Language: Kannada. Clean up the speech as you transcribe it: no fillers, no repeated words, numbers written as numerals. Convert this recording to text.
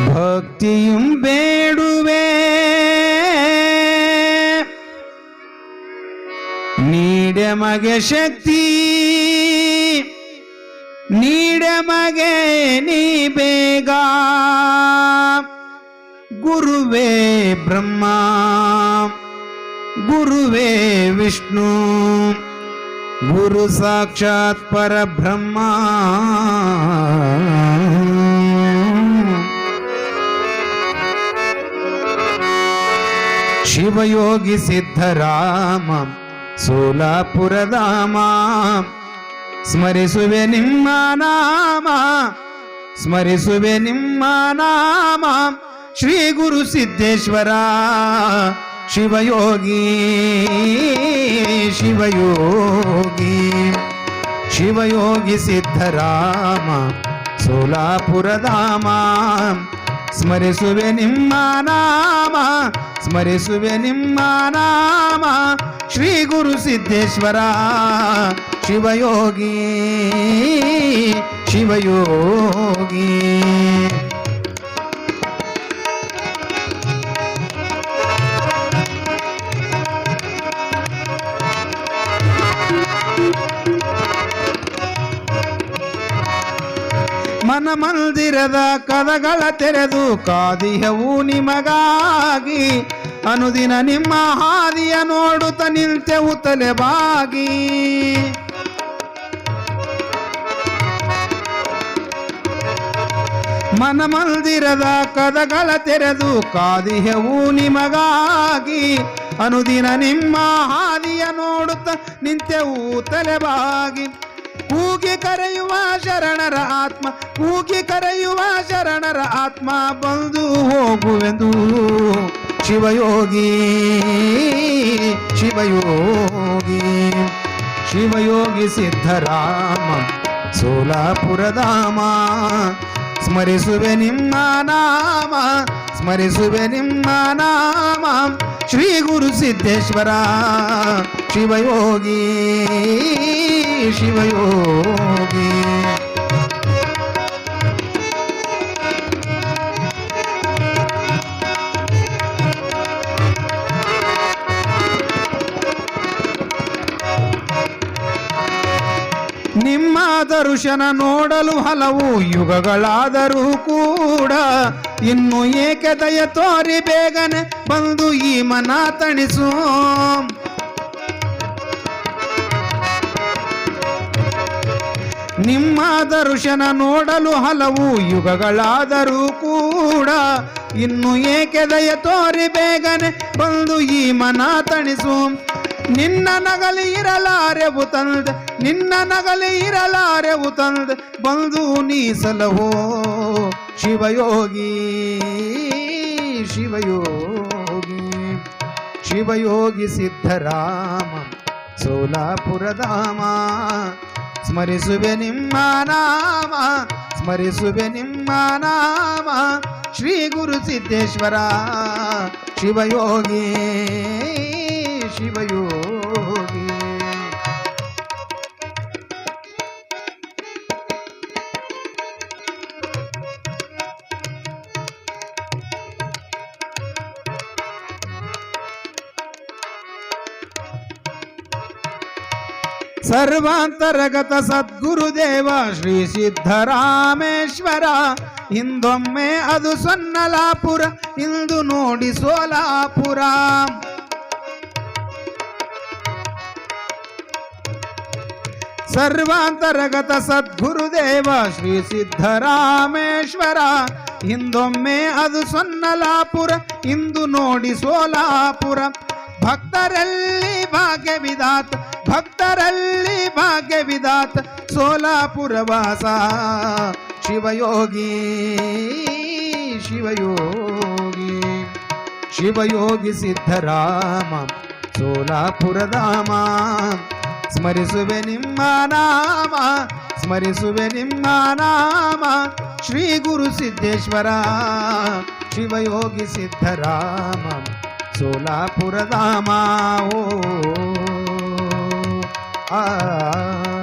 ಭಕ್ತಿയും ಬೇಡುವೆ ನೀಡೆ ಮಗೆ ಶಕ್ತಿ ನೀಡೆ ಮಗೆ ನೀ ಬೇಗ ಗುರುವೇ ಬ್ರಹ್ಮ ಗುರುವೇ ವಿಷ್ಣು ಗುರು ಸಾಕ್ಷಾತ್ ಪರಬ್ರಹ್ಮ ಶಿವಯೋಗಿ ಸಿದ್ಧರಾಮ ಸೋಲಾಪುರಧಾಮ ಸ್ಮರಿಸುವೆ ನಿಮ್ಮ ನಾಮ ಸ್ಮರಿಸುವೆ ನಿಮ್ಮ ನಾಮ ಶ್ರೀ ಗುರು ಸಿದ್ದೇಶ್ವರ ಶಿವಯೋಗಿ ಶಿವಯೋಗಿ ಶಿವಯೋಗಿ ಸಿದ್ಧರಾಮ ಸೋಲಾಪುರಧಾಮ ಸ್ಮರಿಸುವೆ ನಿಮ್ಮ ನಾಮ ಸ್ಮರಿಸುವೆ ನಿಮ್ಮ ನಾಮ ಶ್ರೀ ಗುರು ಸಿದ್ದೇಶ್ವರ ಶಿವಯೋಗಿ ಶಿವಯೋಗಿ ಮನ ಮಂದಿರದ ಕದಗಳ ತೆರೆದು ಕಾದಿಹವು ನಿಮಗಾಗಿ ಅನುದಿನ ನಿಮ್ಮ ಹಾದಿಯ ನೋಡುತ್ತ ನಿಲ್ತೆವು ತಲೆಬಾಗಿ ಮನ ಮಂದಿರದ ಕದಗಳ ತೆರೆದು ಕಾದಿಹವು ನಿಮಗಾಗಿ ಅನುದಿನ ನಿಮ್ಮ ಹಾದಿಯ ನೋಡುತ್ತ ನಿಂತೆವು ತಲೆಬಾಗಿ ಕೂಗಿ ಕರೆಯುವ ಶರಣರ ಆತ್ಮ ಕೂಗಿ ಕರೆಯುವ ಶರಣರ ಆತ್ಮ ಬಂದು ಹೋಗುವೆಂದು ಶಿವಯೋಗಿ ಶಿವಯೋಗಿ ಶಿವಯೋಗಿ ಸಿದ್ಧರಾಮ ಸೋಲಾಪುರಧಾಮ ಸ್ಮರಿಸುವೆ ನಿಮ್ಮ ನಾಮ ಸ್ಮರಿಸುವೆ ನಿಮ್ಮ ನಾಮ ಶ್ರೀ ಗುರು ಸಿದ್ದೇಶ್ವರ ಶಿವಯೋಗಿ ಶಿವಯೋಗಿ ನಿಮ್ಮ ದರ್ಶನ ನೋಡಲು ಹಲವು ಯುಗಗಳಾದರೂ ಕೂಡ ಇನ್ನು ಏಕೆ ದಯ ತೋರಿ ಬೇಗನೆ ಬಂದು ಈ ಮನ ತಣಿಸು ನಿಮ್ಮ ದರ್ಶನ ನೋಡಲು ಹಲವು ಯುಗಗಳಾದರೂ ಕೂಡ ಇನ್ನು ಏಕೆ ದಯ ತೋರಿ ಬೇಗನೆ ಬಂದು ಈ ಮನ ತಣಿಸು ನಿನ್ನ ನಗಲಿ ಇರಲಾರೆವು ತಂದೆ ನಿನ್ನ ನಗಲಿ ಇರಲಾರೆವು ತಂದೆ ಬಂದು ನೀಸಲವೋ ಶಿವಯೋಗಿ ಶಿವಯೋಗಿ ಶಿವಯೋಗಿ ಸಿದ್ಧರಾಮ ಸೋಲಾಪುರಧಾಮ ಸ್ಮರಿಸುವೆ ನಿಮ್ಮ ನಾಮ ಸ್ಮರಿಸುವೆ ನಿಮ್ಮ ನಾಮ ಶ್ರೀ ಗುರು ಸಿದ್ದೇಶ್ವರ ಶಿವಯೋಗಿ ಶಿವಯೋಗಿ ಸರ್ವಾಂತರಗತ ಸದ್ಗುರುದೇವ ಶ್ರೀ ಸಿದ್ಧರಾಮೇಶ್ವರ ಹಿಂದೊಮ್ಮೆ ಅದು ಸೊನ್ನಲಾಪುರ ಇಂದು ನೋಡಿ ಸೋಲಾಪುರ ಸರ್ವಾಂತರಗತ ಸದ್ಗುರುದೇವ ಶ್ರೀ ಸಿದ್ಧರಾಮೇಶ್ವರ ಹಿಂದೊಮ್ಮೆ ಅದು ಸೊನ್ನಲಾಪುರ ಇಂದು ನೋಡಿ ಸೋಲಾಪುರ ಭಕ್ತರಲ್ಲಿ ಭಾಗ್ಯವಿದಾತ ಭಕ್ತರಲ್ಲಿ ಭಾಗ್ಯವಿದಾತ ಸೋಲಾಪುರವಾಸ ಶಿವಯೋಗಿ ಶಿವಯೋಗಿ ಶಿವಯೋಗಿ ಸಿದ್ಧರಾಮ ಸೋಲಾಪುರಧಾಮ ಸ್ಮರಿಸುವೆ ನಿಮ್ಮ ನಾಮ ಸ್ಮರಿಸುವೆ ನಿಮ್ಮ ನಾಮ ಶ್ರೀ ಗುರು ಸಿದ್ದೇಶ್ವರ ಶಿವಯೋಗಿ ಸಿದ್ಧರಾಮ ಸೋಲಾಪುರಧಾಮ ಓ ಆ